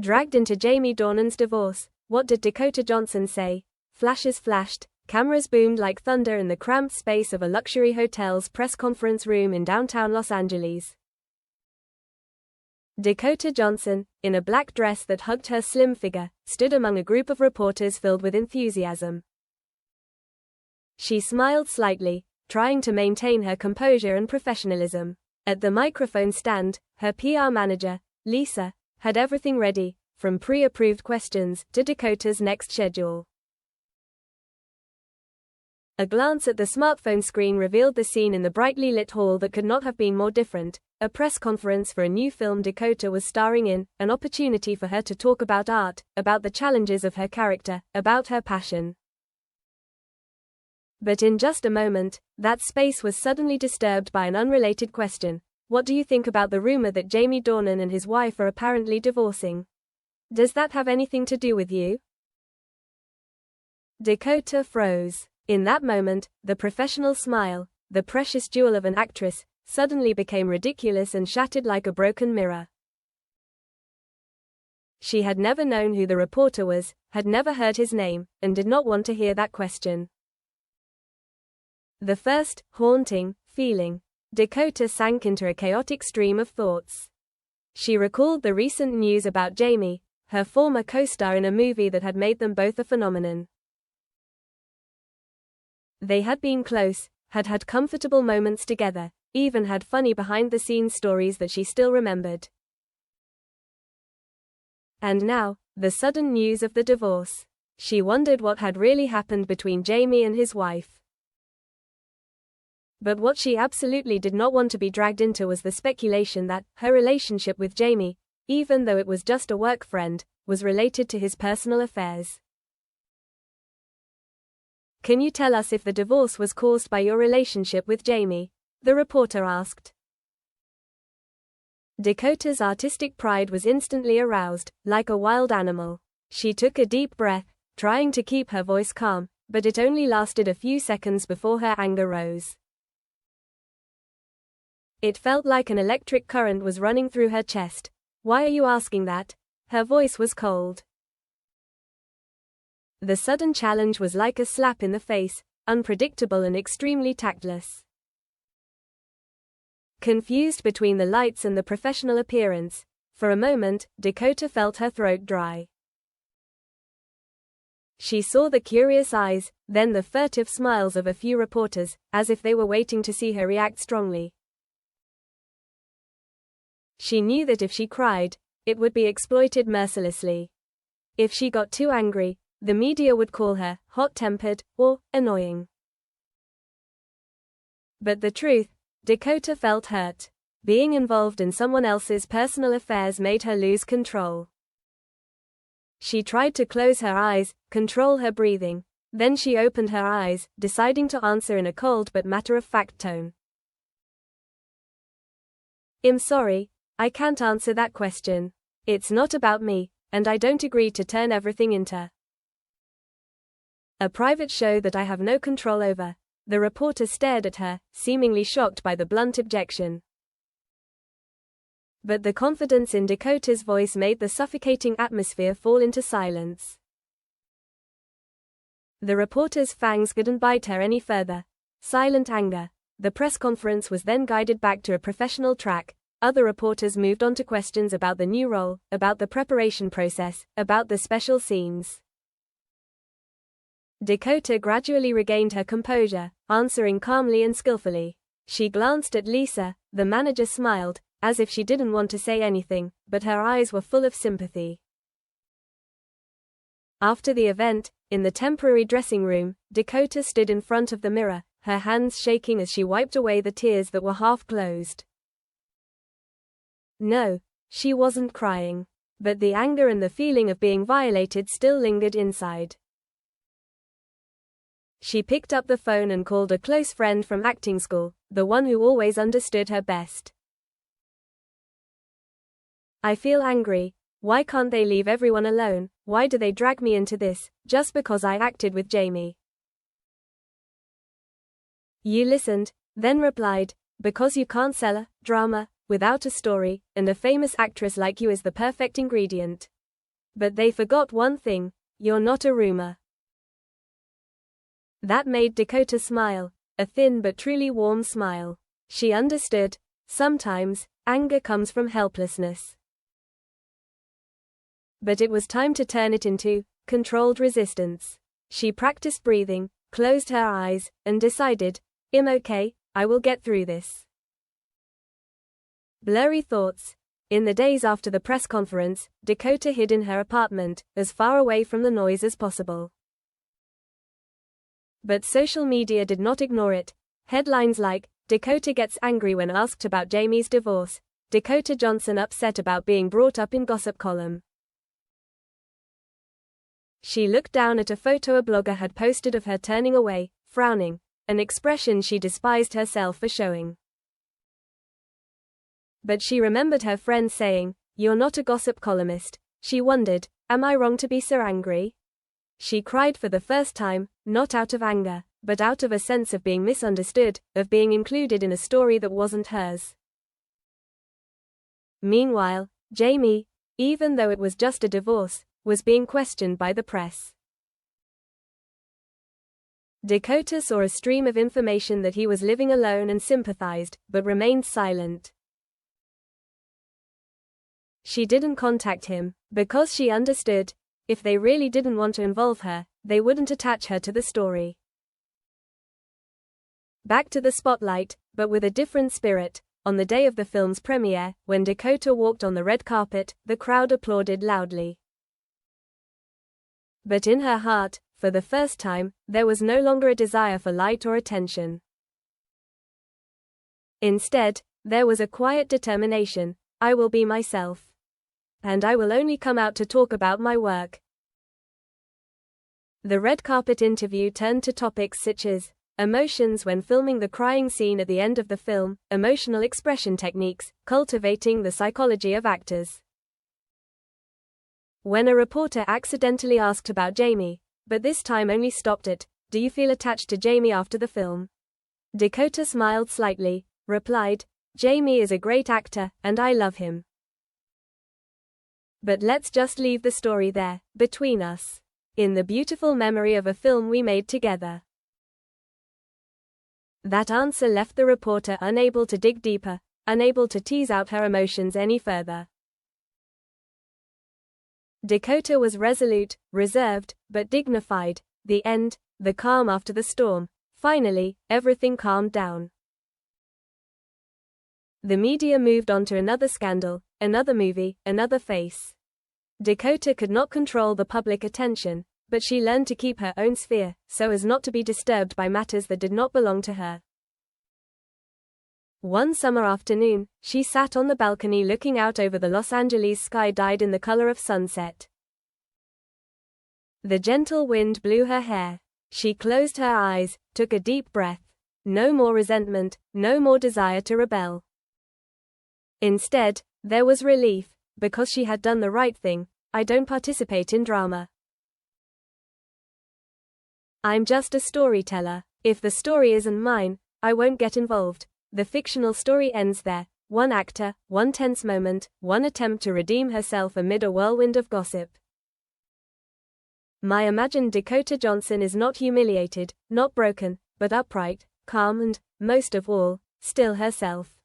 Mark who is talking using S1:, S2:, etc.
S1: Dragged into Jamie Dornan's divorce. What did Dakota Johnson say? Flashes flashed, cameras boomed like thunder in the cramped space of a luxury hotel's press conference room in downtown Los Angeles. Dakota Johnson, in a black dress that hugged her slim figure, stood among a group of reporters filled with enthusiasm. She smiled slightly, trying to maintain her composure and professionalism. At the microphone stand, her PR manager, Lisa, had everything ready, from pre-approved questions to Dakota's next schedule. A glance at the smartphone screen revealed the scene in the brightly lit hall that could not have been more different, a press conference for a new film Dakota was starring in, an opportunity for her to talk about art, about the challenges of her character, about her passion. But in just a moment, that space was suddenly disturbed by an unrelated question. What do you think about the rumor that Jamie Dornan and his wife are apparently divorcing? Does that have anything to do with you? Dakota froze. In that moment, the professional smile, the precious jewel of an actress, suddenly became ridiculous and shattered like a broken mirror. She had never known who the reporter was, had never heard his name, and did not want to hear that question. The first, haunting, feeling. Dakota sank into a chaotic stream of thoughts. She recalled the recent news about Jamie, her former co-star in a movie that had made them both a phenomenon. They had been close, had had comfortable moments together, even had funny behind-the-scenes stories that she still remembered. And now, the sudden news of the divorce. She wondered what had really happened between Jamie and his wife. But what she absolutely did not want to be dragged into was the speculation that her relationship with Jamie, even though it was just a work friend, was related to his personal affairs. Can you tell us if the divorce was caused by your relationship with Jamie? The reporter asked. Dakota's artistic pride was instantly aroused, like a wild animal. She took a deep breath, trying to keep her voice calm, but it only lasted a few seconds before her anger rose. It felt like an electric current was running through her chest. Why are you asking that? Her voice was cold. The sudden challenge was like a slap in the face, unpredictable and extremely tactless. Confused between the lights and the professional appearance, for a moment, Dakota felt her throat dry. She saw the curious eyes, then the furtive smiles of a few reporters, as if they were waiting to see her react strongly. She knew that if she cried, it would be exploited mercilessly. If she got too angry, the media would call her hot-tempered or annoying. But the truth, Dakota felt hurt. Being involved in someone else's personal affairs made her lose control. She tried to close her eyes, control her breathing. Then she opened her eyes, deciding to answer in a cold but matter-of-fact tone. I'm sorry, I can't answer that question. It's not about me, and I don't agree to turn everything into a private show that I have no control over. The reporter stared at her, seemingly shocked by the blunt objection. But the confidence in Dakota's voice made the suffocating atmosphere fall into silence. The reporter's fangs couldn't bite her any further. Silent anger. The press conference was then guided back to a professional track. Other reporters moved on to questions about the new role, about the preparation process, about the special scenes. Dakota gradually regained her composure, answering calmly and skillfully. She glanced at Lisa, the manager smiled, as if she didn't want to say anything, but her eyes were full of sympathy. After the event, in the temporary dressing room, Dakota stood in front of the mirror, her hands shaking as she wiped away the tears that were half closed. No, she wasn't crying. But the anger and the feeling of being violated still lingered inside. She picked up the phone and called a close friend from acting school, the one who always understood her best. I feel angry. Why can't they leave everyone alone? Why do they drag me into this, just because I acted with Jamie? You listened, then replied, because you can't sell a drama without a story, and a famous actress like you is the perfect ingredient. But they forgot one thing: you're not a rumor. That made Dakota smile, a thin but truly warm smile. She understood. Sometimes, anger comes from helplessness. But it was time to turn it into controlled resistance. She practiced breathing, closed her eyes, and decided, I'm okay, I will get through this. Blurry thoughts. In the days after the press conference, Dakota hid in her apartment, as far away from the noise as possible. But social media did not ignore it. Headlines like, Dakota gets angry when asked about Jamie's divorce, Dakota Johnson upset about being brought up in gossip column. She looked down at a photo a blogger had posted of her turning away, frowning, an expression she despised herself for showing. But she remembered her friend saying, "You're not a gossip columnist." She wondered, am I wrong to be so angry? She cried for the first time, not out of anger, but out of a sense of being misunderstood, of being included in a story that wasn't hers. Meanwhile, Jamie, even though it was just a divorce, was being questioned by the press. Dakota saw a stream of information that he was living alone and sympathized, but remained silent. She didn't contact him, because she understood, if they really didn't want to involve her, they wouldn't attach her to the story. Back to the spotlight, but with a different spirit. On the day of the film's premiere, when Dakota walked on the red carpet, the crowd applauded loudly. But in her heart, for the first time, there was no longer a desire for light or attention. Instead, there was a quiet determination: I will be myself. And I will only come out to talk about my work. The red carpet interview turned to topics such as emotions when filming the crying scene at the end of the film, emotional expression techniques, cultivating the psychology of actors. When a reporter accidentally asked about Jamie, but this time only stopped at, "Do you feel attached to Jamie after the film?" Dakota smiled slightly, replied, "Jamie is a great actor, and I love him. But let's just leave the story there, between us. In the beautiful memory of a film we made together." That answer left the reporter unable to dig deeper, unable to tease out her emotions any further. Dakota was resolute, reserved, but dignified. The end, the calm after the storm. Finally, everything calmed down. The media moved on to another scandal, another movie, another face. Dakota could not control the public attention, but she learned to keep her own sphere, so as not to be disturbed by matters that did not belong to her. One summer afternoon, she sat on the balcony looking out over the Los Angeles sky dyed in the color of sunset. The gentle wind blew her hair. She closed her eyes, took a deep breath. No more resentment, no more desire to rebel. Instead, there was relief, because she had done the right thing. I don't participate in drama. I'm just a storyteller. If the story isn't mine, I won't get involved. The fictional story ends there. One actor, one tense moment, one attempt to redeem herself amid a whirlwind of gossip. My imagined Dakota Johnson is not humiliated, not broken, but upright, calm and, most of all, still herself.